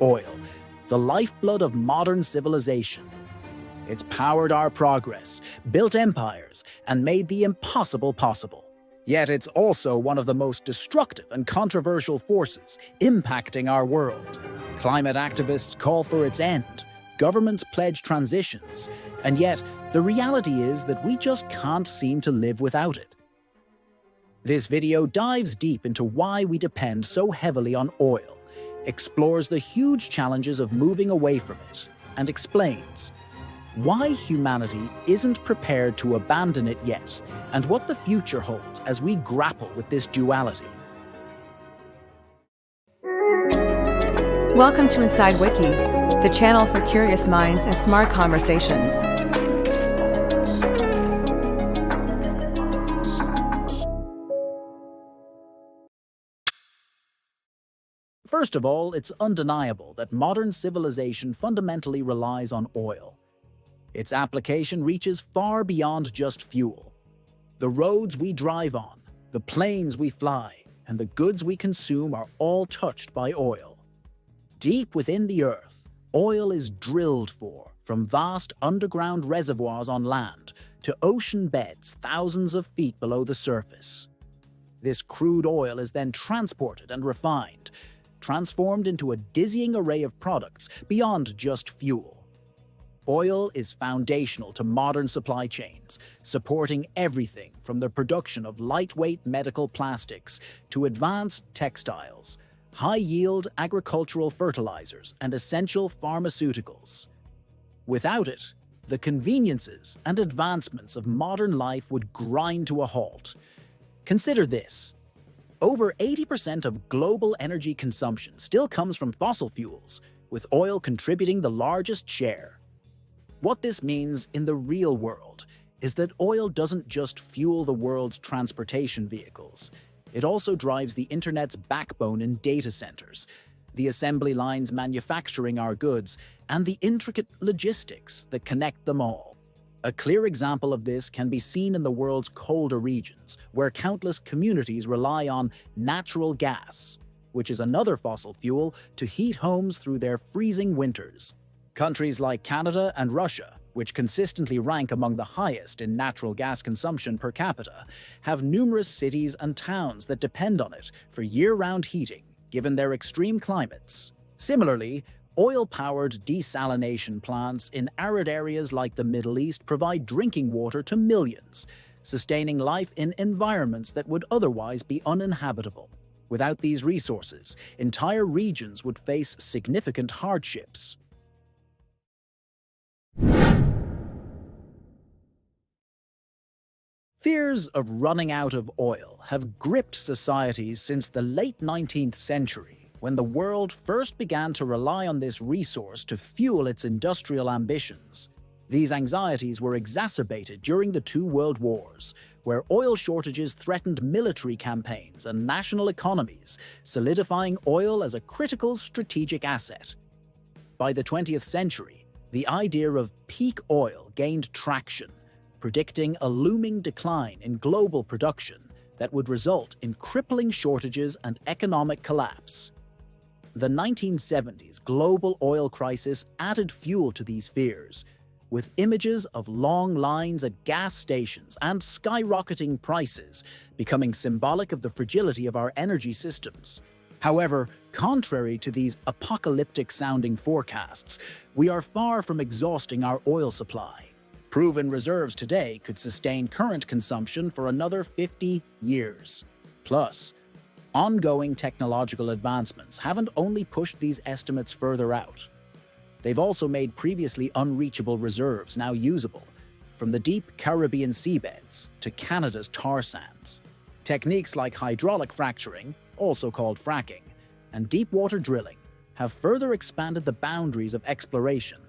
Oil, the lifeblood of modern civilization. It's powered our progress, built empires, and made the impossible possible. Yet it's also one of the most destructive and controversial forces impacting our world. Climate activists call for its end, governments pledge transitions, and yet the reality is that we just can't seem to live without it. This video dives deep into why we depend so heavily on oil, explores the huge challenges of moving away from it, and explains why humanity isn't prepared to abandon it yet, and what the future holds as we grapple with this duality. Welcome to Inside Wiki, the channel for curious minds and smart conversations. First of all, it's undeniable that modern civilization fundamentally relies on oil. Its application reaches far beyond just fuel. The roads we drive on, the planes we fly, and the goods we consume are all touched by oil. Deep within the earth, oil is drilled for, from vast underground reservoirs on land to ocean beds thousands of feet below the surface. This crude oil is then transported and refined, transformed into a dizzying array of products beyond just fuel. Oil is foundational to modern supply chains, supporting everything from the production of lightweight medical plastics to advanced textiles, high-yield agricultural fertilizers, and essential pharmaceuticals. Without it, the conveniences and advancements of modern life would grind to a halt. Consider this. Over 80% of global energy consumption still comes from fossil fuels, with oil contributing the largest share. What this means in the real world is that oil doesn't just fuel the world's transportation vehicles. It also drives the internet's backbone in data centers, the assembly lines manufacturing our goods, and the intricate logistics that connect them all. A clear example of this can be seen in the world's colder regions, where countless communities rely on natural gas, which is another fossil fuel, to heat homes through their freezing winters. Countries like Canada and Russia, which consistently rank among the highest in natural gas consumption per capita, have numerous cities and towns that depend on it for year-round heating, given their extreme climates. Similarly, oil-powered desalination plants in arid areas like the Middle East provide drinking water to millions, sustaining life in environments that would otherwise be uninhabitable. Without these resources, entire regions would face significant hardships. Fears of running out of oil have gripped societies since the late 19th century, when the world first began to rely on this resource to fuel its industrial ambitions. These anxieties were exacerbated during the two world wars, where oil shortages threatened military campaigns and national economies, solidifying oil as a critical strategic asset. By the 20th century, the idea of peak oil gained traction, predicting a looming decline in global production that would result in crippling shortages and economic collapse. The 1970s global oil crisis added fuel to these fears, with images of long lines at gas stations and skyrocketing prices becoming symbolic of the fragility of our energy systems. However, contrary to these apocalyptic-sounding forecasts, we are far from exhausting our oil supply. Proven reserves today could sustain current consumption for another 50 years. Plus, ongoing technological advancements haven't only pushed these estimates further out. They've also made previously unreachable reserves now usable, from the deep Caribbean seabeds to Canada's tar sands. Techniques like hydraulic fracturing, also called fracking, and deep water drilling have further expanded the boundaries of exploration,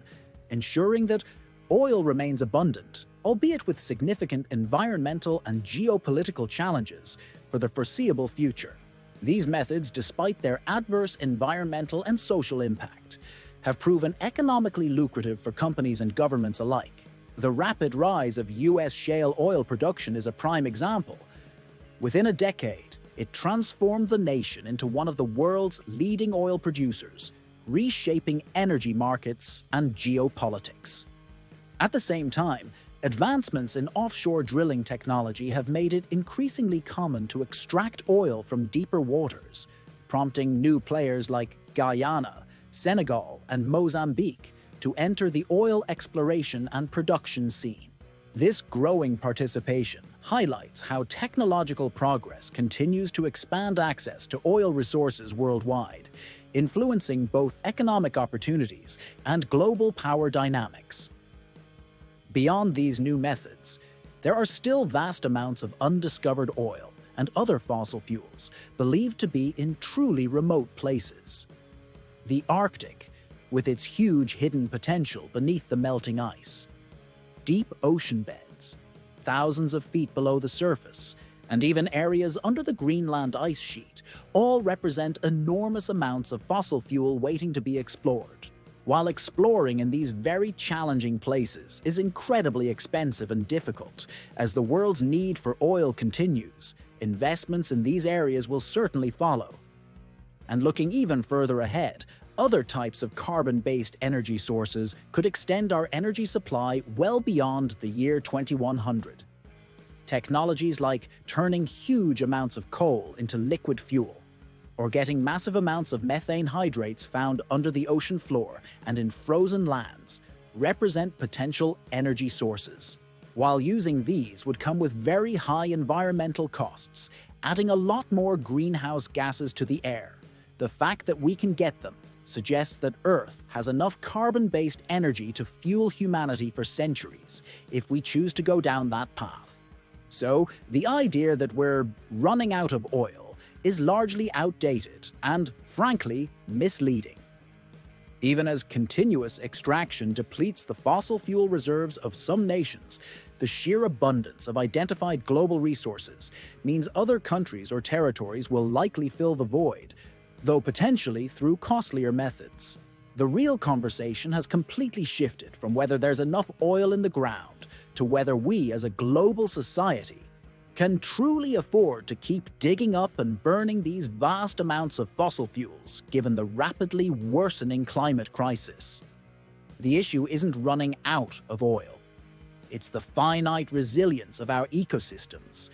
ensuring that oil remains abundant, albeit with significant environmental and geopolitical challenges for the foreseeable future. These methods, despite their adverse environmental and social impact, have proven economically lucrative for companies and governments alike. The rapid rise of U.S. shale oil production is a prime example. Within a decade, it transformed the nation into one of the world's leading oil producers, reshaping energy markets and geopolitics. At the same time, advancements in offshore drilling technology have made it increasingly common to extract oil from deeper waters, prompting new players like Guyana, Senegal, and Mozambique to enter the oil exploration and production scene. This growing participation highlights how technological progress continues to expand access to oil resources worldwide, influencing both economic opportunities and global power dynamics. Beyond these new methods, there are still vast amounts of undiscovered oil and other fossil fuels believed to be in truly remote places. The Arctic, with its huge hidden potential beneath the melting ice, deep ocean beds, thousands of feet below the surface, and even areas under the Greenland ice sheet, all represent enormous amounts of fossil fuel waiting to be explored. While exploring in these very challenging places is incredibly expensive and difficult, as the world's need for oil continues, investments in these areas will certainly follow. And looking even further ahead, other types of carbon-based energy sources could extend our energy supply well beyond the year 2100. Technologies like turning huge amounts of coal into liquid fuel, or getting massive amounts of methane hydrates found under the ocean floor and in frozen lands, represent potential energy sources. While using these would come with very high environmental costs, adding a lot more greenhouse gases to the air, the fact that we can get them suggests that Earth has enough carbon-based energy to fuel humanity for centuries if we choose to go down that path. So, the idea that we're running out of oil is largely outdated and, frankly, misleading. Even as continuous extraction depletes the fossil fuel reserves of some nations, the sheer abundance of identified global resources means other countries or territories will likely fill the void, though potentially through costlier methods. The real conversation has completely shifted from whether there's enough oil in the ground to whether we as a global society can truly afford to keep digging up and burning these vast amounts of fossil fuels given the rapidly worsening climate crisis. The issue isn't running out of oil. It's the finite resilience of our ecosystems,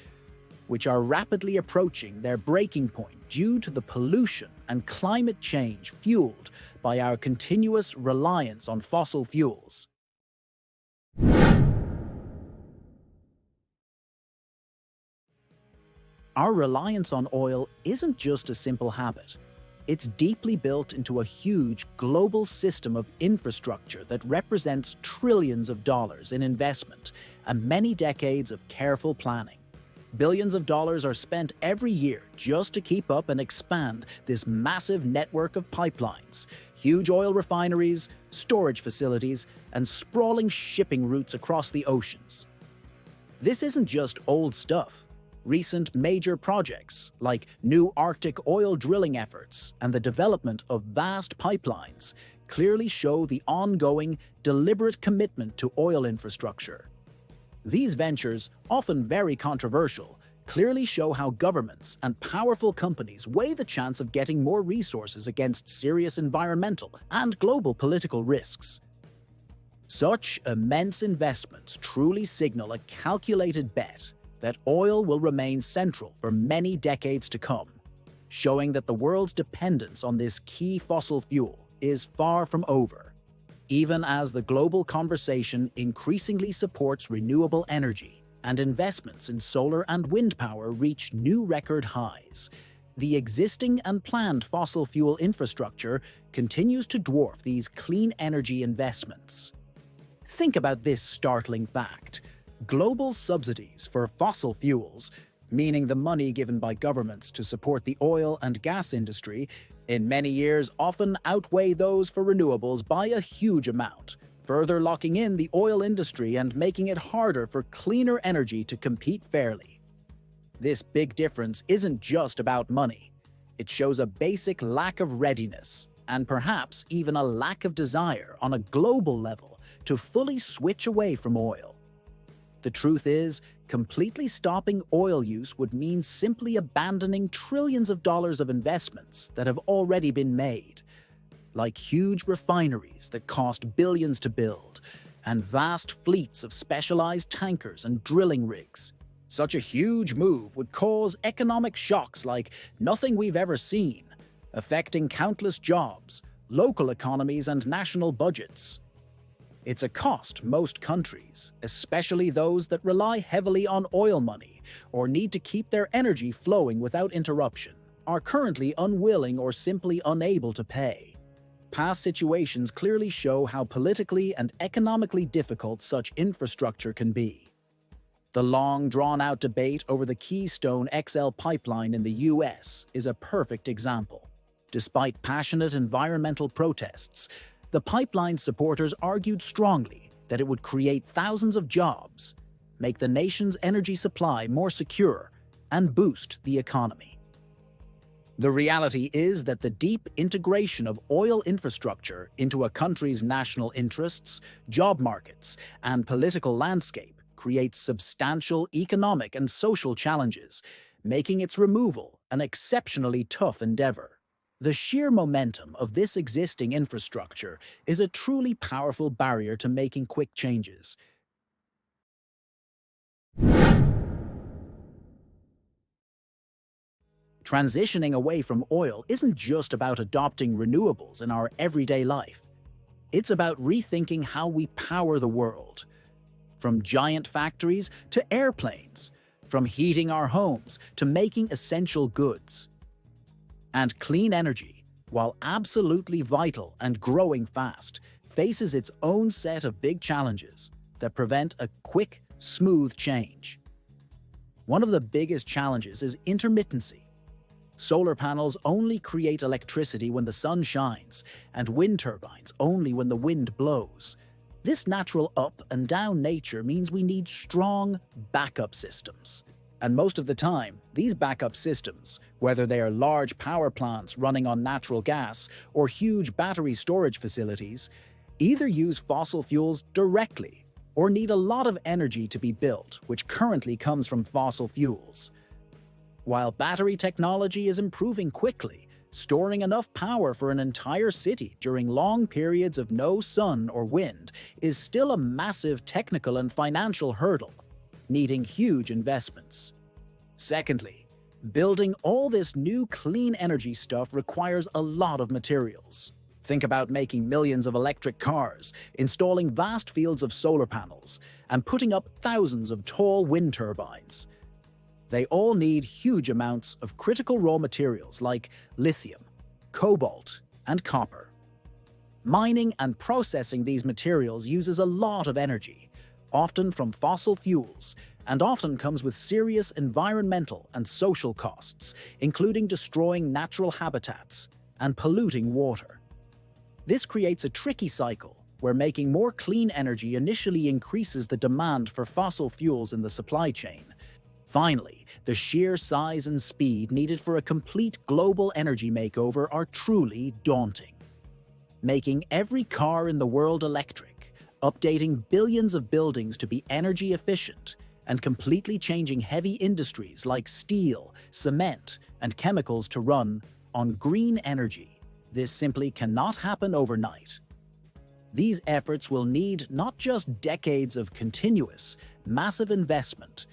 which are rapidly approaching their breaking point due to the pollution and climate change fueled by our continuous reliance on fossil fuels. Our reliance on oil isn't just a simple habit. It's deeply built into a huge global system of infrastructure that represents trillions of dollars in investment and many decades of careful planning. Billions of dollars are spent every year just to keep up and expand this massive network of pipelines, huge oil refineries, storage facilities, and sprawling shipping routes across the oceans. This isn't just old stuff. Recent major projects, like new Arctic oil drilling efforts and the development of vast pipelines, clearly show the ongoing, deliberate commitment to oil infrastructure. These ventures, often very controversial, clearly show how governments and powerful companies weigh the chance of getting more resources against serious environmental and global political risks. Such immense investments truly signal a calculated bet that oil will remain central for many decades to come, showing that the world's dependence on this key fossil fuel is far from over. Even as the global conversation increasingly supports renewable energy and investments in solar and wind power reach new record highs, the existing and planned fossil fuel infrastructure continues to dwarf these clean energy investments. Think about this startling fact. Global subsidies for fossil fuels, meaning the money given by governments to support the oil and gas industry, in many years often outweigh those for renewables by a huge amount, further locking in the oil industry and making it harder for cleaner energy to compete fairly. This big difference isn't just about money. It shows a basic lack of readiness, and perhaps even a lack of desire on a global level to fully switch away from oil. The truth is, completely stopping oil use would mean simply abandoning trillions of dollars of investments that have already been made. like huge refineries that cost billions to build, and vast fleets of specialized tankers and drilling rigs. Such a huge move would cause economic shocks like nothing we've ever seen, affecting countless jobs, local economies, and national budgets. It's a cost most countries, especially those that rely heavily on oil money or need to keep their energy flowing without interruption, are currently unwilling or simply unable to pay. Past situations clearly show how politically and economically difficult such infrastructure can be. The long, drawn-out debate over the Keystone XL pipeline in the US is a perfect example. Despite passionate environmental protests, the pipeline's supporters argued strongly that it would create thousands of jobs, make the nation's energy supply more secure, and boost the economy. The reality is that the deep integration of oil infrastructure into a country's national interests, job markets, and political landscape creates substantial economic and social challenges, making its removal an exceptionally tough endeavor. The sheer momentum of this existing infrastructure is a truly powerful barrier to making quick changes. Transitioning away from oil isn't just about adopting renewables in our everyday life. It's about rethinking how we power the world. From giant factories to airplanes, from heating our homes to making essential goods. And clean energy, while absolutely vital and growing fast, faces its own set of big challenges that prevent a quick, smooth change. One of the biggest challenges is intermittency. Solar panels only create electricity when the sun shines, and wind turbines only when the wind blows. This natural up and down nature means we need strong backup systems. And most of the time, these backup systems, whether they are large power plants running on natural gas or huge battery storage facilities, either use fossil fuels directly or need a lot of energy to be built, which currently comes from fossil fuels. While battery technology is improving quickly, storing enough power for an entire city during long periods of no sun or wind is still a massive technical and financial hurdle, needing huge investments. Secondly, building all this new clean energy stuff requires a lot of materials. Think about making millions of electric cars, installing vast fields of solar panels, and putting up thousands of tall wind turbines. They all need huge amounts of critical raw materials like lithium, cobalt, and copper. Mining and processing these materials uses a lot of energy, often from fossil fuels, and often comes with serious environmental and social costs, including destroying natural habitats and polluting water. This creates a tricky cycle where making more clean energy initially increases the demand for fossil fuels in the supply chain. Finally, the sheer size and speed needed for a complete global energy makeover are truly daunting. Making every car in the world electric, updating billions of buildings to be energy efficient, and completely changing heavy industries like steel, cement, and chemicals to run on green energy. This simply cannot happen overnight. These efforts will need not just decades of continuous, massive investment,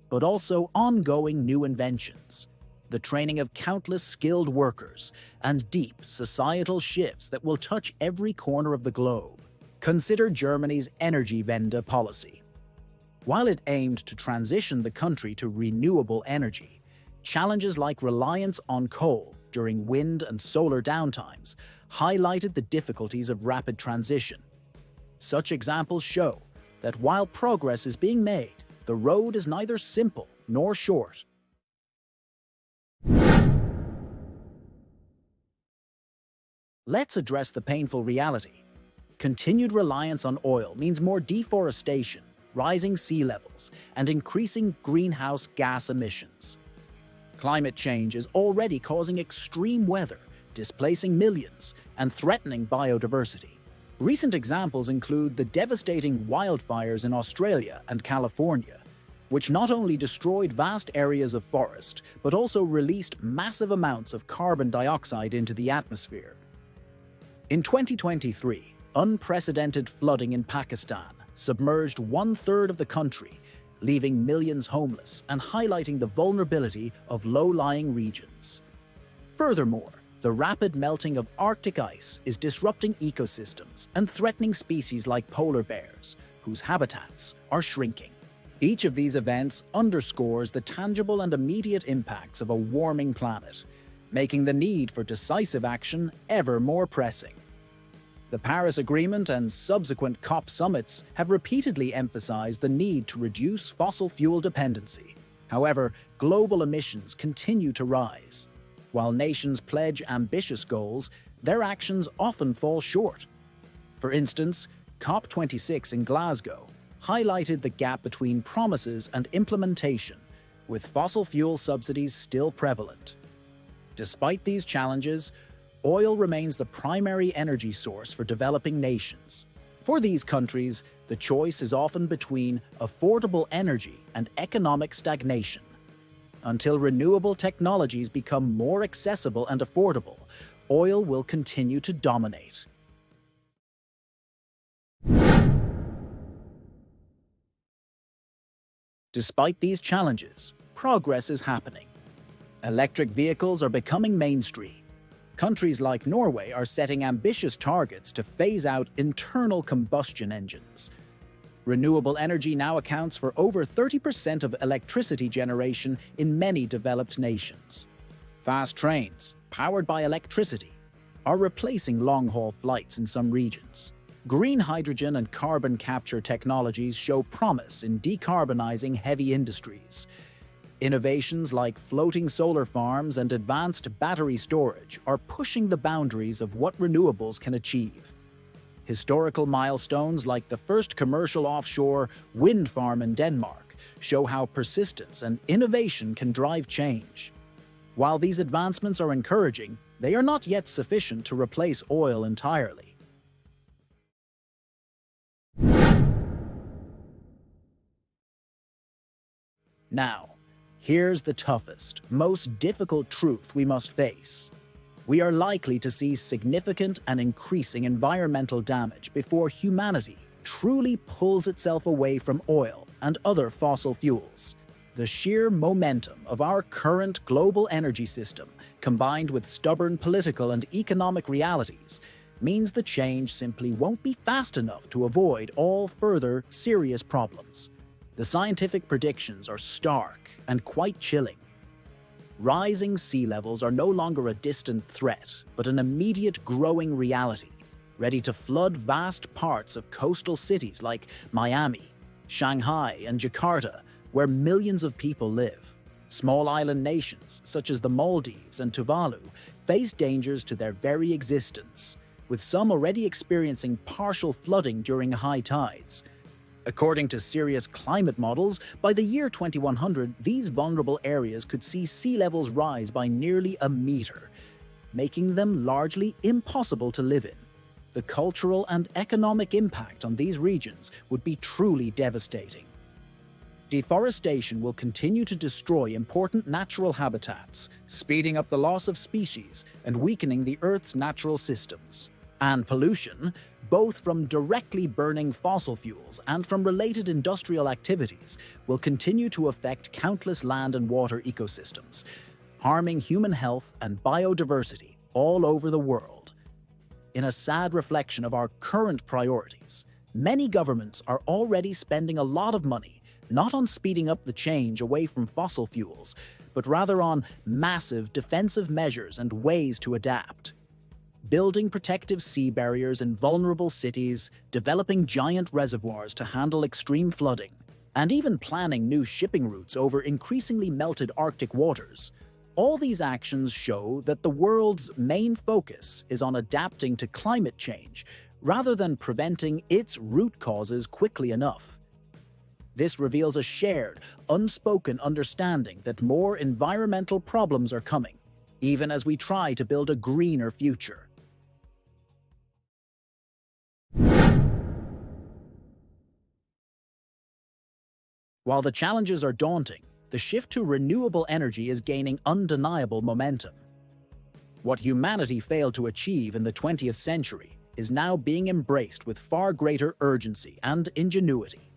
but also ongoing new inventions, the training of countless skilled workers, and deep societal shifts that will touch every corner of the globe. Consider Germany's Energiewende policy. While it aimed to transition the country to renewable energy, challenges like reliance on coal during wind and solar downtimes highlighted the difficulties of rapid transition. Such examples show that while progress is being made, the road is neither simple nor short. Let's address the painful reality. Continued reliance on oil means more deforestation, rising sea levels, and increasing greenhouse gas emissions. Climate change is already causing extreme weather, displacing millions, and threatening biodiversity. Recent examples include the devastating wildfires in Australia and California, which not only destroyed vast areas of forest, but also released massive amounts of carbon dioxide into the atmosphere. In 2023, unprecedented flooding in Pakistan submerged one-third of the country, leaving millions homeless and highlighting the vulnerability of low-lying regions. Furthermore, the rapid melting of Arctic ice is disrupting ecosystems and threatening species like polar bears, whose habitats are shrinking. Each of these events underscores the tangible and immediate impacts of a warming planet, making the need for decisive action ever more pressing. The Paris Agreement and subsequent COP summits have repeatedly emphasized the need to reduce fossil fuel dependency. However, global emissions continue to rise. While nations pledge ambitious goals, their actions often fall short. For instance, COP26 in Glasgow highlighted the gap between promises and implementation, with fossil fuel subsidies still prevalent. Despite these challenges, oil remains the primary energy source for developing nations. For these countries, the choice is often between affordable energy and economic stagnation. Until renewable technologies become more accessible and affordable, oil will continue to dominate. Despite these challenges, progress is happening. Electric vehicles are becoming mainstream. Countries like Norway are setting ambitious targets to phase out internal combustion engines. Renewable energy now accounts for over 30% of electricity generation in many developed nations. Fast trains, powered by electricity, are replacing long-haul flights in some regions. Green hydrogen and carbon capture technologies show promise in decarbonizing heavy industries. Innovations like floating solar farms and advanced battery storage are pushing the boundaries of what renewables can achieve. Historical milestones like the first commercial offshore wind farm in Denmark show how persistence and innovation can drive change. While these advancements are encouraging, they are not yet sufficient to replace oil entirely. Now, here's the toughest, most difficult truth we must face. We are likely to see significant and increasing environmental damage before humanity truly pulls itself away from oil and other fossil fuels. The sheer momentum of our current global energy system, combined with stubborn political and economic realities, means the change simply won't be fast enough to avoid all further serious problems. The scientific predictions are stark and quite chilling. Rising sea levels are no longer a distant threat, but an immediate growing reality, ready to flood vast parts of coastal cities like Miami, Shanghai, and Jakarta, where millions of people live. Small island nations, such as the Maldives and Tuvalu, face dangers to their very existence, with some already experiencing partial flooding during high tides. According to serious climate models, by the year 2100, these vulnerable areas could see sea levels rise by nearly a meter, making them largely impossible to live in. The cultural and economic impact on these regions would be truly devastating. Deforestation will continue to destroy important natural habitats, speeding up the loss of species and weakening the Earth's natural systems. And pollution, both from directly burning fossil fuels and from related industrial activities, will continue to affect countless land and water ecosystems, harming human health and biodiversity all over the world. In a sad reflection of our current priorities, many governments are already spending a lot of money not on speeding up the change away from fossil fuels, but rather on massive defensive measures and ways to adapt. Building protective sea barriers in vulnerable cities, developing giant reservoirs to handle extreme flooding, and even planning new shipping routes over increasingly melted Arctic waters. All these actions show that the world's main focus is on adapting to climate change rather than preventing its root causes quickly enough. This reveals a shared, unspoken understanding that more environmental problems are coming, even as we try to build a greener future. While the challenges are daunting, the shift to renewable energy is gaining undeniable momentum. What humanity failed to achieve in the 20th century is now being embraced with far greater urgency and ingenuity.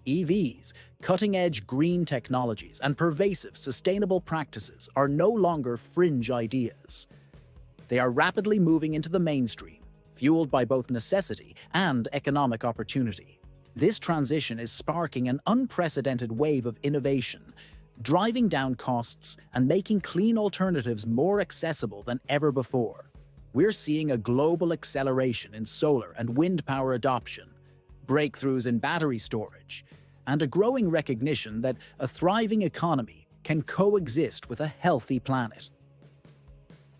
EVs, cutting-edge green technologies, and pervasive sustainable practices are no longer fringe ideas. They are rapidly moving into the mainstream, fueled by both necessity and economic opportunity. This transition is sparking an unprecedented wave of innovation, driving down costs and making clean alternatives more accessible than ever before. We're seeing a global acceleration in solar and wind power adoption, breakthroughs in battery storage, and a growing recognition that a thriving economy can coexist with a healthy planet.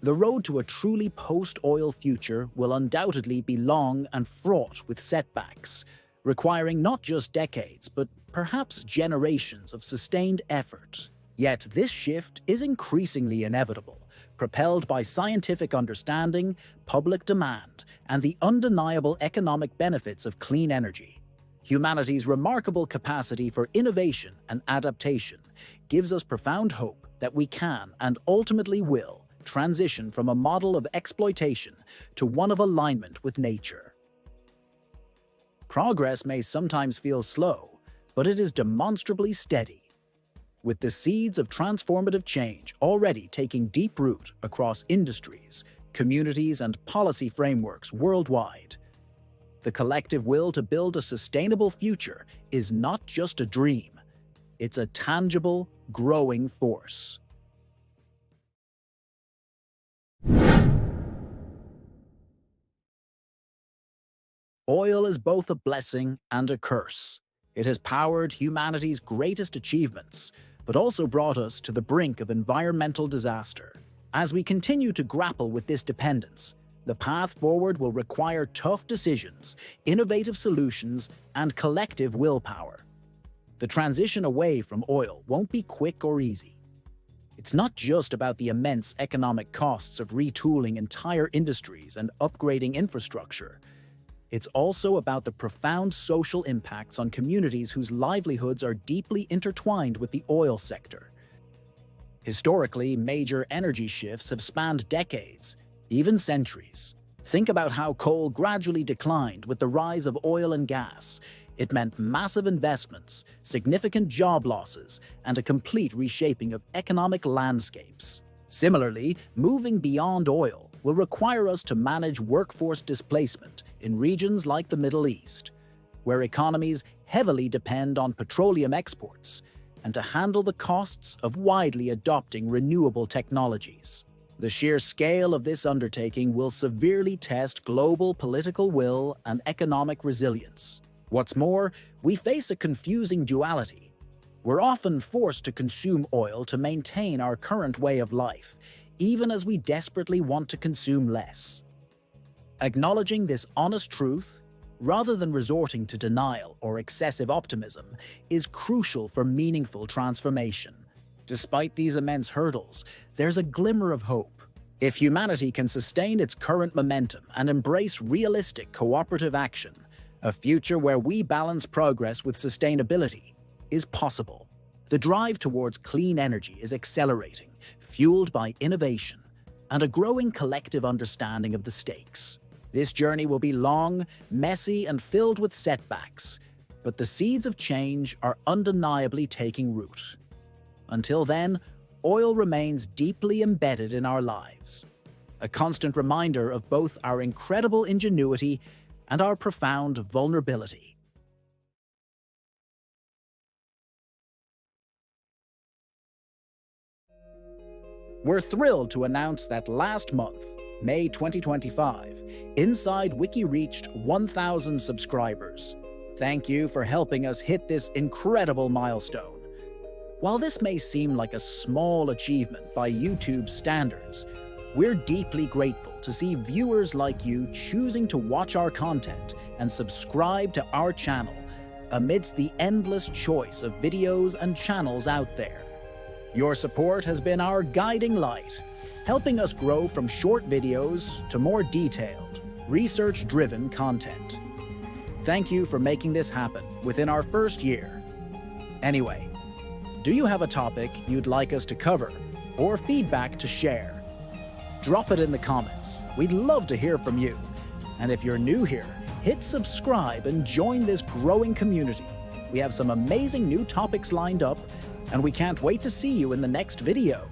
The road to a truly post-oil future will undoubtedly be long and fraught with setbacks, requiring not just decades, but perhaps generations of sustained effort. Yet this shift is increasingly inevitable, propelled by scientific understanding, public demand, and the undeniable economic benefits of clean energy. Humanity's remarkable capacity for innovation and adaptation gives us profound hope that we can, and ultimately will, transition from a model of exploitation to one of alignment with nature. Progress may sometimes feel slow, but it is demonstrably steady. With the seeds of transformative change already taking deep root across industries, communities, and policy frameworks worldwide, the collective will to build a sustainable future is not just a dream, it's a tangible, growing force. Oil is both a blessing and a curse. It has powered humanity's greatest achievements, but also brought us to the brink of environmental disaster. As we continue to grapple with this dependence, the path forward will require tough decisions, innovative solutions, and collective willpower. The transition away from oil won't be quick or easy. It's not just about the immense economic costs of retooling entire industries and upgrading infrastructure. It's also about the profound social impacts on communities whose livelihoods are deeply intertwined with the oil sector. Historically, major energy shifts have spanned decades, even centuries. Think about how coal gradually declined with the rise of oil and gas. It meant massive investments, significant job losses, and a complete reshaping of economic landscapes. Similarly, moving beyond oil will require us to manage workforce displacement in regions like the Middle East, where economies heavily depend on petroleum exports, and to handle the costs of widely adopting renewable technologies. The sheer scale of this undertaking will severely test global political will and economic resilience. What's more, we face a confusing duality. We're often forced to consume oil to maintain our current way of life, even as we desperately want to consume less. Acknowledging this honest truth, rather than resorting to denial or excessive optimism, is crucial for meaningful transformation. Despite these immense hurdles, there's a glimmer of hope. If humanity can sustain its current momentum and embrace realistic cooperative action, a future where we balance progress with sustainability is possible. The drive towards clean energy is accelerating, fueled by innovation and a growing collective understanding of the stakes. This journey will be long, messy, and filled with setbacks, but the seeds of change are undeniably taking root. Until then, oil remains deeply embedded in our lives, a constant reminder of both our incredible ingenuity and our profound vulnerability. We're thrilled to announce that last month, May 2025, Inside Wiki reached 1,000 subscribers. Thank you for helping us hit this incredible milestone. While this may seem like a small achievement by YouTube's standards, we're deeply grateful to see viewers like you choosing to watch our content and subscribe to our channel amidst the endless choice of videos and channels out there. Your support has been our guiding light, helping us grow from short videos to more detailed, research-driven content. Thank you for making this happen within our first year. Anyway, do you have a topic you'd like us to cover or feedback to share? Drop it in the comments. We'd love to hear from you. And if you're new here, hit subscribe and join this growing community. We have some amazing new topics lined up, and we can't wait to see you in the next video.